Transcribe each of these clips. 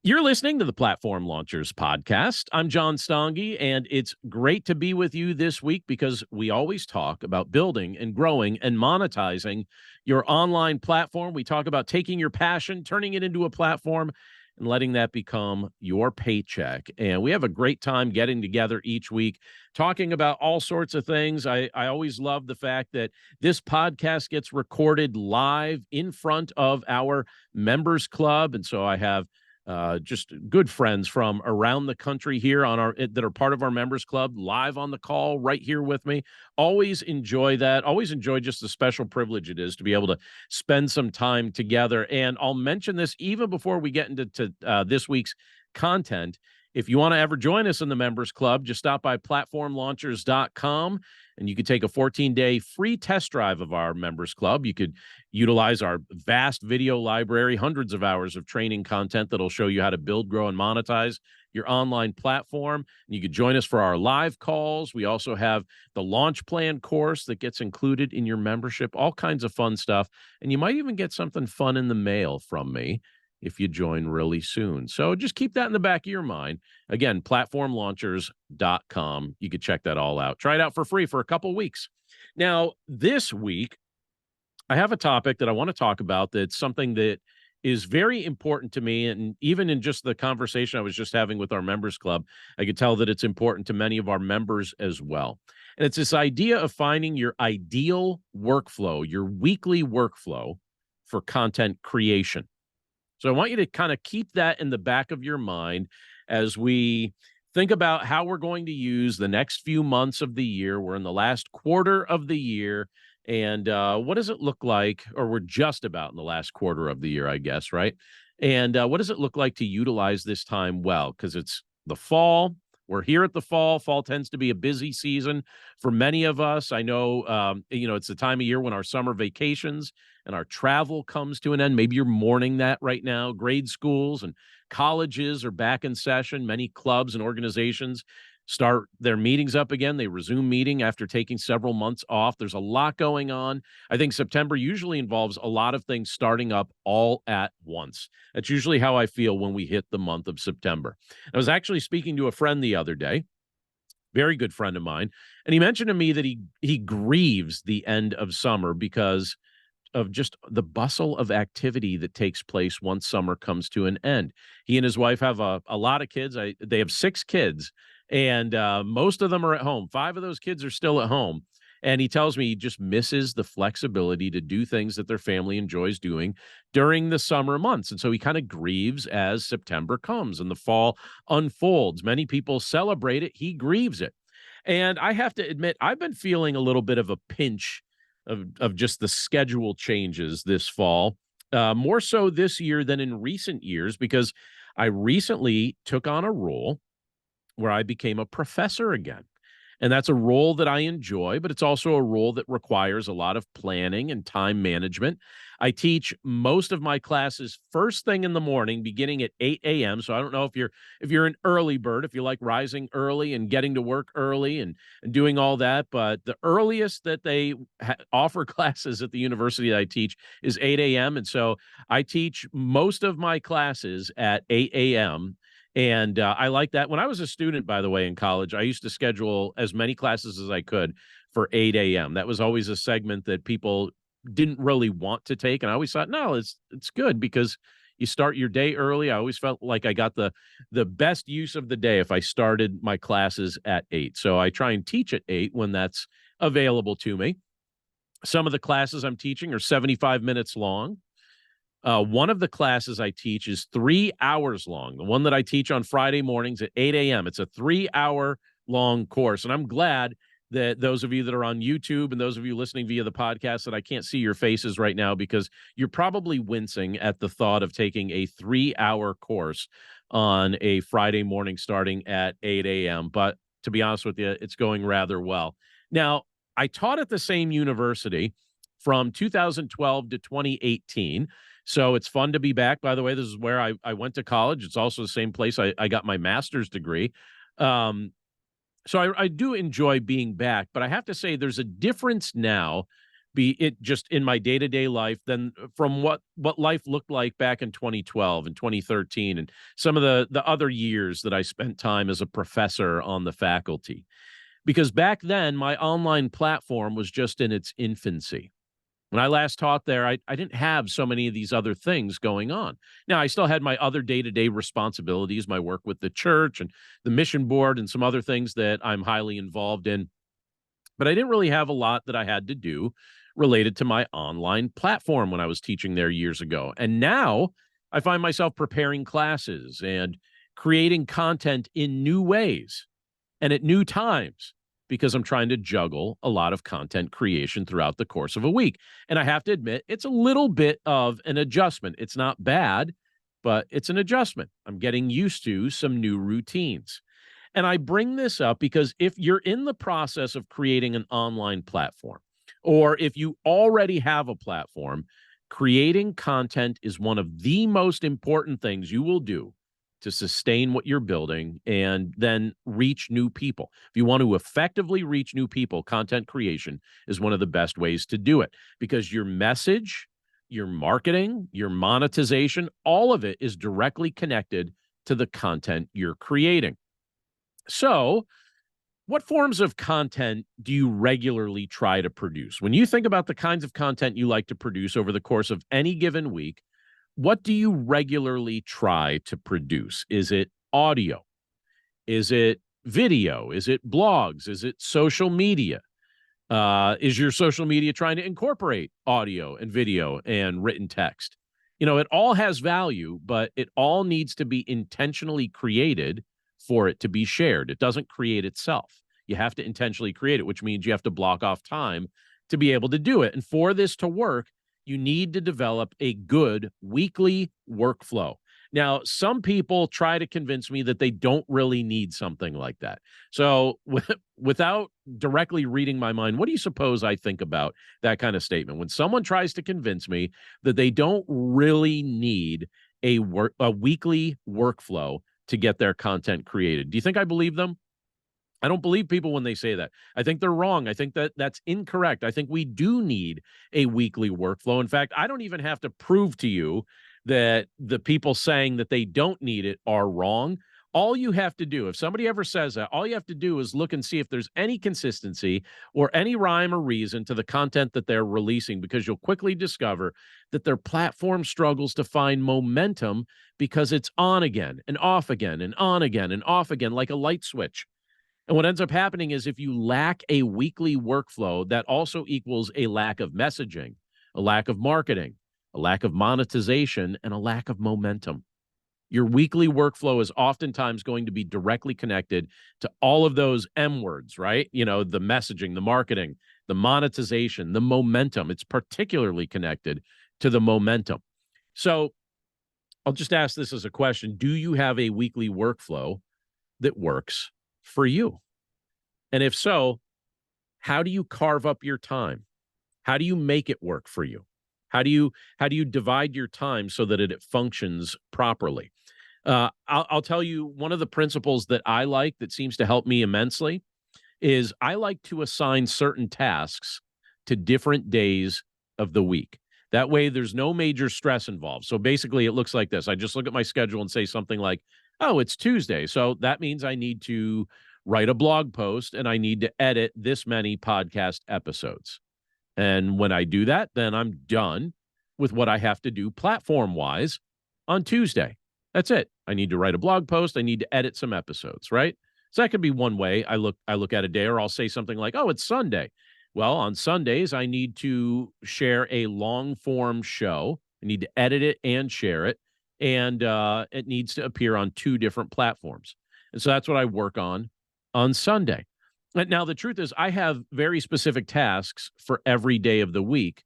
You're listening to the Platform Launchers podcast. I'm John Stange, and it's great to be with you this week because we always talk about building and growing and monetizing your online platform. We talk about taking your passion, turning it into a platform, and letting that become your paycheck. And we have a great time getting together each week, talking about all sorts of things. I always love the fact that this podcast gets recorded live in front of our members club. And so I have just good friends from around the country here on our that are part of our members club live on the call right here with me. Always enjoy that. Always enjoy just the special privilege it is to be able to spend some time together. And I'll mention this even before we get into this week's content. If you want to ever join us in the members club, just stop by platformlaunchers.com and you could take a 14-day free test drive of our members club. You could utilize our vast video library, hundreds of hours of training content that'll show you how to build, grow, and monetize your online platform. And you could join us for our live calls. We also have the launch plan course that gets included in your membership, all kinds of fun stuff. And you might even get something fun in the mail from me if you join really soon. So just keep that in the back of your mind. Again, platformlaunchers.com. You could check that all out. Try it out for free for a couple weeks. Now, this week, I have a topic that I want to talk about that's something that is very important to me. And even in just the conversation I was just having with our members club, I could tell that it's important to many of our members as well. And it's this idea of finding your ideal workflow, your weekly workflow for content creation. So I want you to kind of keep that in the back of your mind as we think about how we're going to use the next few months of the year. We're in the last quarter of the year. And what does it look like? Or we're just about in the last quarter of the year, I guess, right? And what does it look like to utilize this time well? Because it's the fall. We're here at the fall. Fall tends to be a busy season for many of us. I know, it's the time of year when our summer vacations and our travel comes to an end. Maybe you're mourning that right now. Grade schools and colleges are back in session. Many clubs and organizations start their meetings up again. They resume meeting after taking several months off. There's a lot going on. I think September usually involves a lot of things starting up all at once. That's usually how I feel when we hit the month of September. I was actually speaking to a friend the other day, very good friend of mine, and he mentioned to me that he grieves the end of summer because of just the bustle of activity that takes place once summer comes to an end. He and his wife have a lot of kids. They have 6 kids, and most of them are at home. 5 of those kids are still at home. And he tells me he just misses the flexibility to do things that their family enjoys doing during the summer months. And so he kind of grieves as September comes and the fall unfolds. Many people celebrate it. He grieves it. And I have to admit, I've been feeling a little bit of a pinch of just the schedule changes this fall, more so this year than in recent years, because I recently took on a role where I became a professor again. And that's a role that I enjoy, but it's also a role that requires a lot of planning and time management. I teach most of my classes first thing in the morning, beginning at 8 a.m. So I don't know if you're an early bird, if you like rising early and getting to work early and doing all that, but the earliest that they offer classes at the university that I teach is 8 a.m. And so I teach most of my classes at 8 a.m. And I like that. When I was a student, by the way, in college, I used to schedule as many classes as I could for 8 a.m. That was always a segment that people didn't really want to take. And I always thought, no, it's good because you start your day early. I always felt like I got the best use of the day if I started my classes at 8. So I try and teach at 8 when that's available to me. Some of the classes I'm teaching are 75 minutes long. One of the classes I teach is 3 hours long. The one that I teach on Friday mornings at 8 a.m. It's a 3-hour long course. And I'm glad that those of you that are on YouTube and those of you listening via the podcast that I can't see your faces right now because you're probably wincing at the thought of taking a 3-hour course on a Friday morning starting at 8 a.m. But to be honest with you, it's going rather well. Now, I taught at the same university from 2012 to 2018. So it's fun to be back. By the way, this is where I went to college. It's also the same place I got my master's degree. So I do enjoy being back, but I have to say there's a difference now be it just in my day-to-day life than from what life looked like back in 2012 and 2013 and some of the other years that I spent time as a professor on the faculty. Because back then, my online platform was just in its infancy. When I last taught there, I didn't have so many of these other things going on. Now, I still had my other day-to-day responsibilities, my work with the church and the mission board and some other things that I'm highly involved in, but I didn't really have a lot that I had to do related to my online platform when I was teaching there years ago. And now I find myself preparing classes and creating content in new ways and at new times because I'm trying to juggle a lot of content creation throughout the course of a week. And I have to admit, it's a little bit of an adjustment. It's not bad, but it's an adjustment. I'm getting used to some new routines. And I bring this up because if you're in the process of creating an online platform, or if you already have a platform, creating content is one of the most important things you will do to sustain what you're building and then reach new people. If you want to effectively reach new people, content creation is one of the best ways to do it because your message, your marketing, your monetization, all of it is directly connected to the content you're creating. So, what forms of content do you regularly try to produce? When you think about the kinds of content you like to produce over the course of any given week, what do you regularly try to produce? Is it audio? Is it video? Is it blogs? Is it social media? Is your social media trying to incorporate audio and video and written text? You know, it all has value, but it all needs to be intentionally created for it to be shared. It doesn't create itself. You have to intentionally create it, which means you have to block off time to be able to do it. And for this to work, you need to develop a good weekly workflow. Now, some people try to convince me that they don't really need something like that. So, without directly reading my mind, what do you suppose I think about that kind of statement? When someone tries to convince me that they don't really need a weekly workflow to get their content created, do you think I believe them? I don't believe people when they say that. I think they're wrong. I think that that's incorrect. I think we do need a weekly workflow. In fact, I don't even have to prove to you that the people saying that they don't need it are wrong. All you have to do, if somebody ever says that, all you have to do is look and see if there's any consistency or any rhyme or reason to the content that they're releasing, because you'll quickly discover that their platform struggles to find momentum because it's on again and off again and on again and off again like a light switch. And what ends up happening is if you lack a weekly workflow, that also equals a lack of messaging, a lack of marketing, a lack of monetization, and a lack of momentum. Your weekly workflow is oftentimes going to be directly connected to all of those M words, right? You know, the messaging, the marketing, the monetization, the momentum. It's particularly connected to the momentum. So I'll just ask this as a question. Do you have a weekly workflow that works for you? And if so, how do you carve up your time? How do you make it work for you? How do you divide your time so that it functions properly? I'll tell you one of the principles that I like that seems to help me immensely is I like to assign certain tasks to different days of the week. That way, there's no major stress involved. So basically, it looks like this. I just look at my schedule and say something like, oh, it's Tuesday. So that means I need to write a blog post and I need to edit this many podcast episodes. And when I do that, then I'm done with what I have to do platform wise on Tuesday. That's it. I need to write a blog post. I need to edit some episodes, right? So that could be one way I look at a day, or I'll say something like, oh, it's Sunday. Well, on Sundays, I need to share a long form show. I need to edit it and share it. And it needs to appear on 2 different platforms. And so that's what I work on Sunday. Now, the truth is, I have very specific tasks for every day of the week.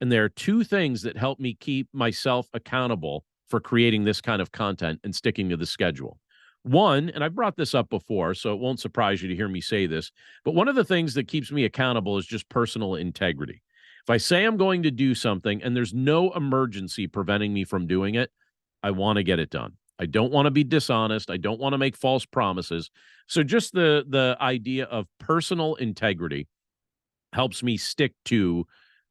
And there are 2 things that help me keep myself accountable for creating this kind of content and sticking to the schedule. One, and I've brought this up before, so it won't surprise you to hear me say this, but one of the things that keeps me accountable is just personal integrity. If I say I'm going to do something and there's no emergency preventing me from doing it, I want to get it done. I don't want to be dishonest. I don't want to make false promises. So just the idea of personal integrity helps me stick to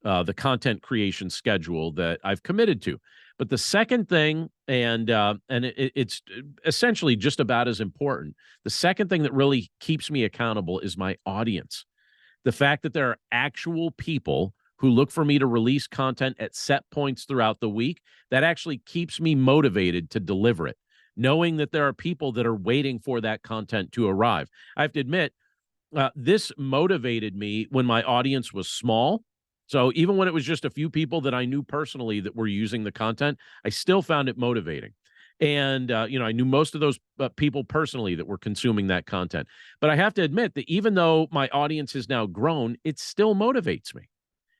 the content creation schedule that I've committed to. But the second thing, and it's essentially just about as important. The second thing that really keeps me accountable is my audience. The fact that there are actual people who look for me to release content at set points throughout the week, that actually keeps me motivated to deliver it, knowing that there are people that are waiting for that content to arrive. I have to admit, this motivated me when my audience was small. So even when it was just a few people that I knew personally that were using the content, I still found it motivating. And, I knew most of those people personally that were consuming that content. But I have to admit that even though my audience has now grown, it still motivates me.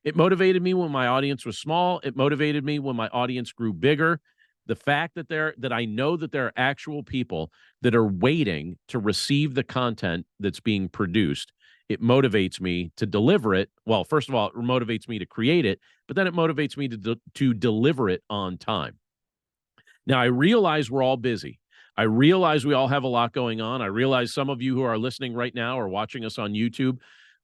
It motivated me when my audience was small. It motivated me when my audience grew bigger. The fact that I know that there are actual people that are waiting to receive the content that's being produced, it motivates me to deliver it. Well, first of all, it motivates me to create it, but then it motivates me to deliver it on time. Now, I realize we're all busy. I realize we all have a lot going on. I realize some of you who are listening right now or watching us on YouTube,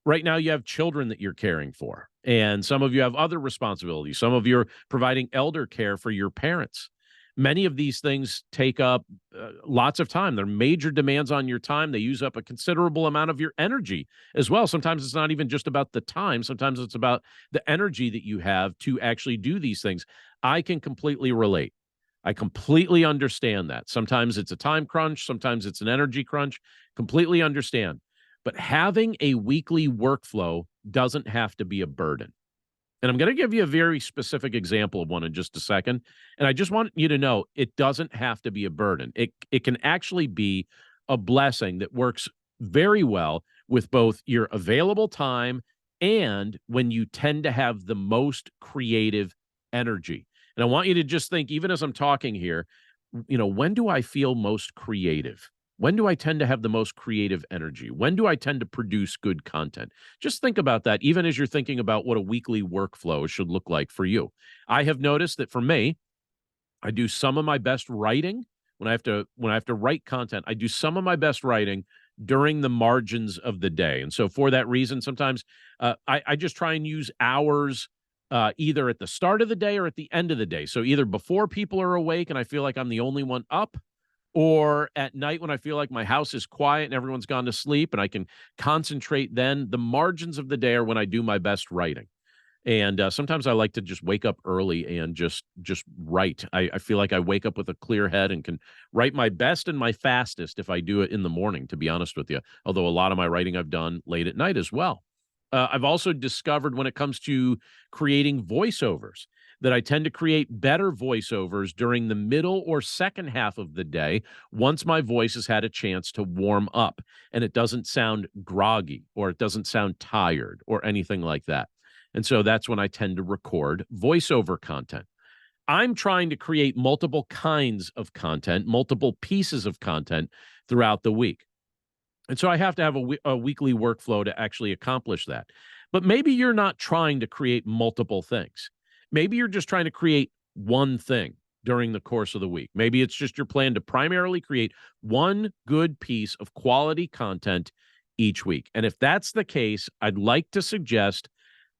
right now you have children that you're caring for, and some of you have other responsibilities. Some of you are providing elder care for your parents. Many of these things take up lots of time. They're major demands on your time. They use up a considerable amount of your energy as well. Sometimes it's not even just about the time. Sometimes it's about the energy that you have to actually do these things. I can completely relate. I completely understand that. Sometimes it's a time crunch. Sometimes it's an energy crunch. Completely understand. But having a weekly workflow doesn't have to be a burden. And I'm going to give you a very specific example of one in just a second. And I just want you to know it doesn't have to be a burden. It can actually be a blessing that works very well with both your available time and when you tend to have the most creative energy. And I want you to just think, even as I'm talking here, when do I feel most creative? When do I tend to have the most creative energy? When do I tend to produce good content? Just think about that, even as you're thinking about what a weekly workflow should look like for you. I have noticed that for me, I do some of my best writing when I have to write content. I do some of my best writing during the margins of the day. And so for that reason, sometimes I just try and use hours either at the start of the day or at the end of the day. So either before people are awake and I feel like I'm the only one up, or at night when I feel like my house is quiet and everyone's gone to sleep and I can concentrate then. The margins of the day are when I do my best writing. And sometimes I like to just wake up early and just write. I feel like I wake up with a clear head and can write my best and my fastest if I do it in the morning, to be honest with you. Although a lot of my writing I've done late at night as well. I've also discovered when it comes to creating voiceovers that I tend to create better voiceovers during the middle or second half of the day once my voice has had a chance to warm up and it doesn't sound groggy or it doesn't sound tired or anything like that. And so that's when I tend to record voiceover content. I'm trying to create multiple kinds of content, multiple pieces of content throughout the week. And so I have to have a weekly workflow to actually accomplish that. But maybe you're not trying to create multiple things. Maybe you're just trying to create one thing during the course of the week. Maybe it's just your plan to primarily create one good piece of quality content each week. And if that's the case, I'd like to suggest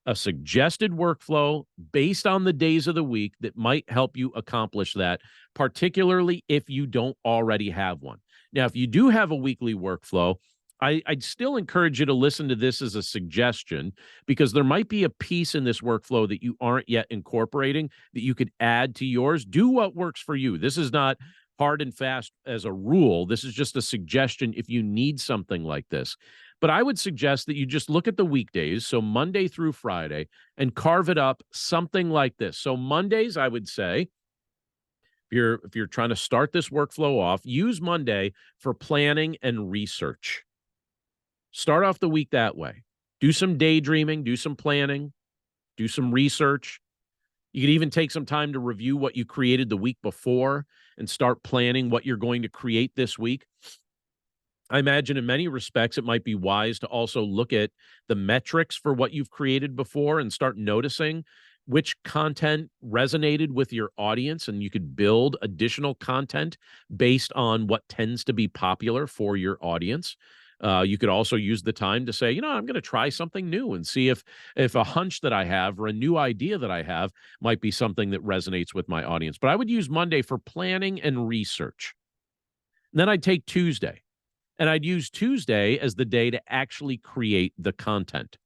a suggested workflow based on the days of the week that might help you accomplish that, particularly if you don't already have one. Now, if you do have a weekly workflow, I'd still encourage you to listen to this as a suggestion because there might be a piece in this workflow that you aren't yet incorporating that you could add to yours. Do what works for you. This is not hard and fast as a rule. This is just a suggestion if you need something like this. But I would suggest that you just look at the weekdays, so Monday through Friday, and carve it up something like this. So Mondays, I would say, if you're trying to start this workflow off, use Monday for planning and research. Start off the week that way. Do some daydreaming, do some planning, do some research. You could even take some time to review what you created the week before and start planning what you're going to create this week. I imagine in many respects, it might be wise to also look at the metrics for what you've created before and start noticing which content resonated with your audience, and you could build additional content based on what tends to be popular for your audience. You could also use the time to say, I'm going to try something new and see if a hunch that I have or a new idea that I have might be something that resonates with my audience. But I would use Monday for planning and research. And then I'd take Tuesday, and I'd use Tuesday as the day to actually create the content.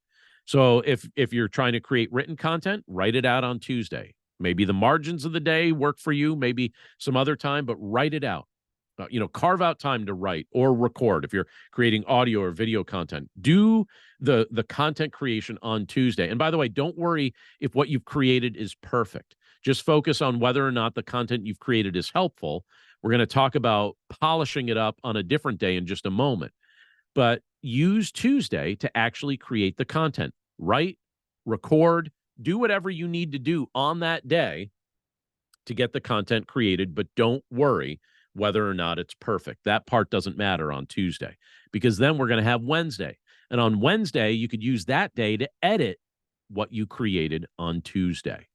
So if you're trying to create written content, write it out on Tuesday. Maybe the margins of the day work for you, maybe some other time, but write it out. Carve out time to write or record. If you're creating audio or video content, do the content creation on Tuesday. And by the way, don't worry if what you've created is perfect. Just focus on whether or not the content you've created is helpful. We're going to talk about polishing it up on a different day in just a moment. But use Tuesday to actually create the content. Write, record, do whatever you need to do on that day to get the content created, but don't worry whether or not it's perfect. That part doesn't matter on Tuesday, because then we're going to have Wednesday. And on Wednesday, you could use that day to edit what you created on Tuesday.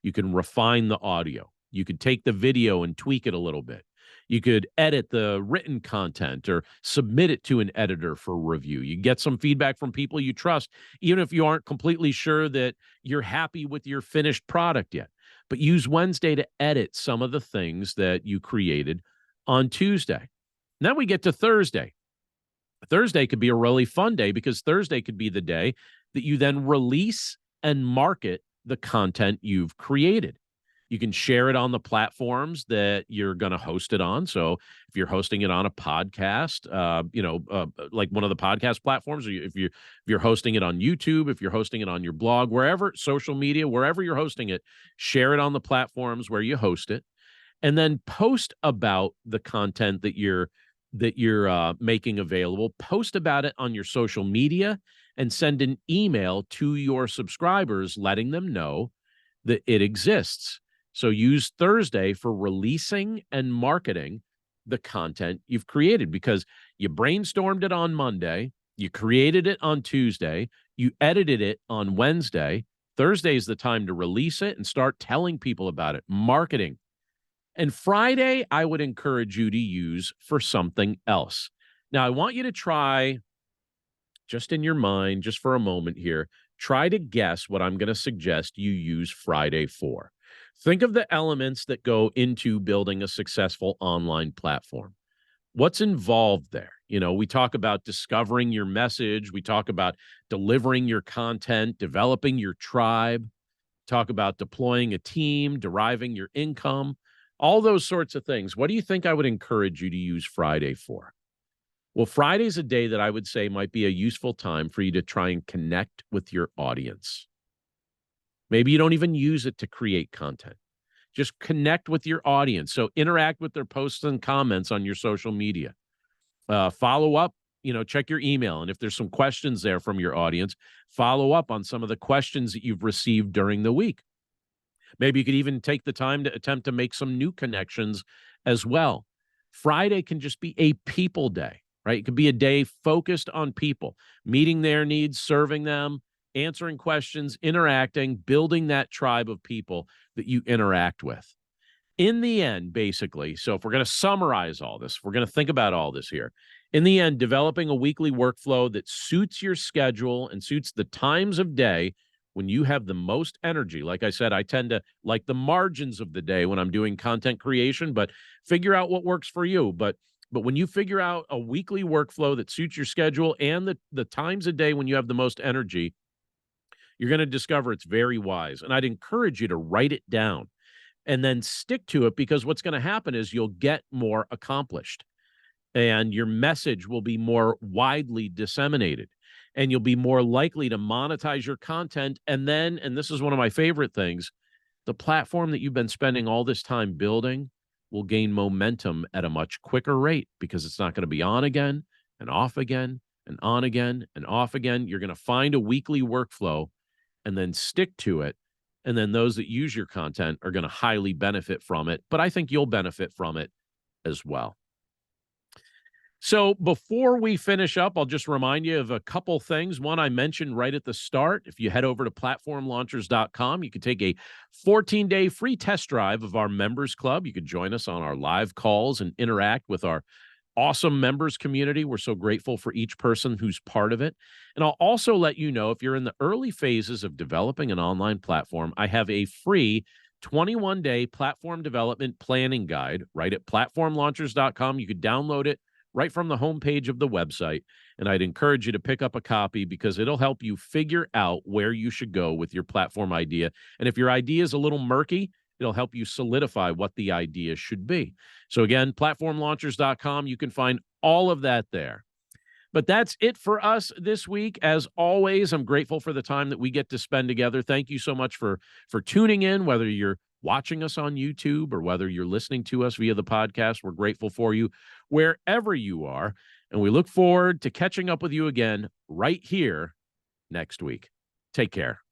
You can refine the audio. You could take the video and tweak it a little bit. You could edit the written content or submit it to an editor for review. You get some feedback from people you trust, even if you aren't completely sure that you're happy with your finished product yet. But use Wednesday to edit some of the things that you created on Tuesday. And then we get to Thursday. Thursday could be a really fun day, because Thursday could be the day that you then release and market the content you've created. You can share it on the platforms that you're going to host it on. So if you're hosting it on a podcast, like one of the podcast platforms, or if you're hosting it on YouTube, if you're hosting it on your blog, wherever, social media, wherever you're hosting it, share it on the platforms where you host it, and then post about the content that you're making available. Post about it on your social media and send an email to your subscribers letting them know that it exists. So use Thursday for releasing and marketing the content you've created, because you brainstormed it on Monday, you created it on Tuesday, you edited it on Wednesday. Thursday is the time to release it and start telling people about it, marketing. And Friday, I would encourage you to use for something else. Now, I want you to try, just in your mind, just for a moment here, try to guess what I'm going to suggest you use Friday for. Think of the elements that go into building a successful online platform. What's involved there? We talk about discovering your message. We talk about delivering your content, developing your tribe, talk about deploying a team, deriving your income, all those sorts of things. What do you think I would encourage you to use Friday for? Well, Friday's a day that I would say might be a useful time for you to try and connect with your audience. Maybe you don't even use it to create content. Just connect with your audience. So interact with their posts and comments on your social media. Follow up, check your email. And if there's some questions there from your audience, follow up on some of the questions that you've received during the week. Maybe you could even take the time to attempt to make some new connections as well. Friday can just be a people day, right? It could be a day focused on people, meeting their needs, serving them, answering questions, interacting, building that tribe of people that you interact with. In the end, basically, so if we're going to summarize all this, we're going to think about all this here. In the end, developing a weekly workflow that suits your schedule and suits the times of day when you have the most energy. Like I said, I tend to like the margins of the day when I'm doing content creation, but figure out what works for you. But when you figure out a weekly workflow that suits your schedule and the times of day when you have the most energy, you're going to discover it's very wise. And I'd encourage you to write it down and then stick to it, because what's going to happen is you'll get more accomplished and your message will be more widely disseminated, and you'll be more likely to monetize your content. And then, and this is one of my favorite things, the platform that you've been spending all this time building will gain momentum at a much quicker rate, because it's not going to be on again and off again and on again and off again. You're going to find a weekly workflow and then stick to it. And then those that use your content are going to highly benefit from it. But I think you'll benefit from it as well. So before we finish up, I'll just remind you of a couple things. One, I mentioned right at the start. If you head over to platformlaunchers.com, you can take a 14-day free test drive of our members club. You can join us on our live calls and interact with our awesome members community. We're so grateful for each person who's part of it. And I'll also let you know if you're in the early phases of developing an online platform, I have a free 21-day platform development planning guide right at platformlaunchers.com. You could download it right from the homepage of the website. And I'd encourage you to pick up a copy because it'll help you figure out where you should go with your platform idea. And if your idea is a little murky, it'll help you solidify what the idea should be. So again, platformlaunchers.com, you can find all of that there. But that's it for us this week. As always, I'm grateful for the time that we get to spend together. Thank you so much for tuning in, whether you're watching us on YouTube or whether you're listening to us via the podcast. We're grateful for you wherever you are. And we look forward to catching up with you again right here next week. Take care.